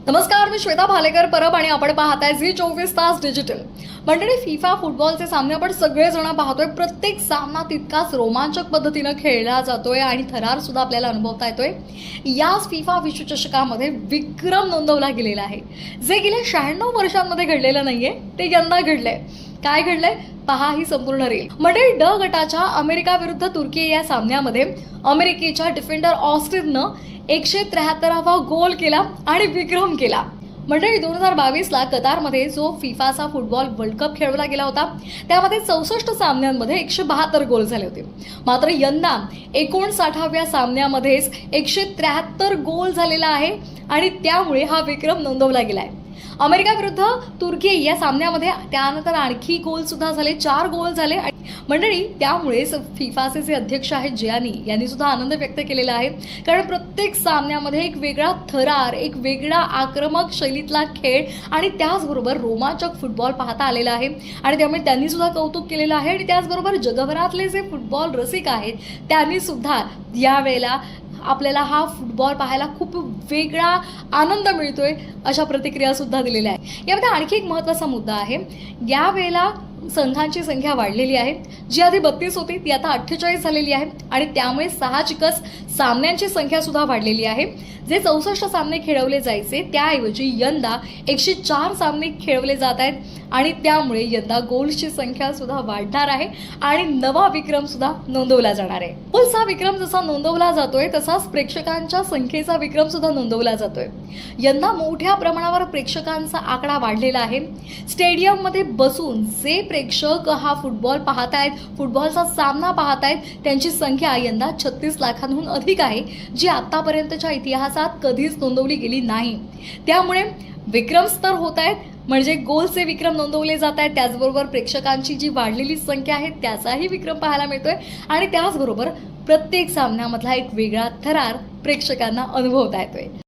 नमस्कार, मी श्वेता भालेकर परब आणि आपण पाहताय झी 24 तास डिजिटल. मंडळी, फिफा फुटबॉलचे सामने आपण सगळेजण पाहतोय. प्रत्येक सामना तितकाच रोमांचक पद्धतीने खेळला जातोय आणि थरार सुद्धा आपल्याला अनुभवता येतोय. याच फिफा विश्वचषकामध्ये विक्रम नोंदवला गेलेला आहे, जे गेल्या 96 वर्षांमध्ये घडलेलं नाहीये, ते यंदा घडलंय. काय घडलंय पहा ही संपूर्ण रील. मंडळी, ड गटाच्या अमेरिका विरुद्ध तुर्की या सामन्यामध्ये अमेरिकेच्या डिफेंडर ऑस्टिननं 173वा गोल केला आणि विक्रम केला. मंडळी, 2022ला कतारमध्ये जो फिफाचा फुटबॉल वर्ल्ड कप खेळवला गेला होता, त्यामध्ये 64 सामन्यांमध्ये 172 गोल झाले होते. मात्र यंदा 59व्या सामन्यामध्येच 173 गोल झालेला आहे आणि त्यामुळे हा विक्रम नोंदवला गेलाय. अमेरिका विरुद्ध तुर्की या सामन्यामध्ये त्यानंतर आणखी गोल सुद्धा झाले, 4 गोल झाले. मंडळी, त्यामुळेच फिफाचे जे अध्यक्ष आहेत जियानी यांनी सुद्धा आनंद व्यक्त केलेला आहे, कारण प्रत्येक सामन्यामध्ये एक वेगळा थरार, एक वेगळा आक्रमक शैलीतला खेळ आणि त्याचबरोबर रोमांचक फुटबॉल पाहता आलेला आहे. आणि त्यामुळे त्यांनी सुद्धा कौतुक केलेलं आहे. आणि त्याचबरोबर जगभरातले जे फुटबॉल रसिक आहेत त्यांनी सुद्धा यावेळेला आपल्याला हा फुटबॉल पाहायला खूप वेगळा आनंद मिळतोय अशा प्रतिक्रिया सुद्धा दिलेल्या आहेत. यामध्ये आणखी एक महत्त्वाचा मुद्दा आहे. यावेळेला संघांची संख्या वाढलेली आहे. जी आधी 32 होती ती आता 48 झालेली आहे आणि त्यामुळे साहजिकच सामन्यांची संख्या सुद्धा वाढलेली आहे. जे 64 सामने खेळवले जायचे त्याऐवजी यंदा 104 सामने खेळवले जात आहेत आणि त्यामुळे यंदा गोल्सची संख्या सुद्धा वाढणार आहे आणि नवा विक्रम सुद्धा नोंदवला जाणार आहे. गोल्सचा विक्रम जसा नोंदवला जातोय तसाच प्रेक्षकांच्या संख्येचा विक्रम सुद्धा नोंदवला जातोय. यंदा मोठ्या प्रमाणावर प्रेक्षकांचा आकडा वाढलेला आहे. स्टेडियममध्ये बसून जे प्रेक्षक हा फुटबॉल पाहतायत, फुटबॉलचा सामना पाहतायत, त्यांची संख्या यंदा 36 लाखांहून अधिक आहे, जी आतापर्यंतच्या इतिहासात कधीच नोंदवली गेली नाही. त्यामुळे विक्रम तर होत आहेत, म्हणजे गोलचे विक्रम नोंदवले जात आहेत. त्याचबरोबर प्रेक्षकांची जी वाढलेली संख्या आहे त्याचाही विक्रम पाहायला मिळतोय आणि त्याचबरोबर प्रत्येक सामन्यामधला एक वेगळा थरार प्रेक्षकांना अनुभवता येतोय.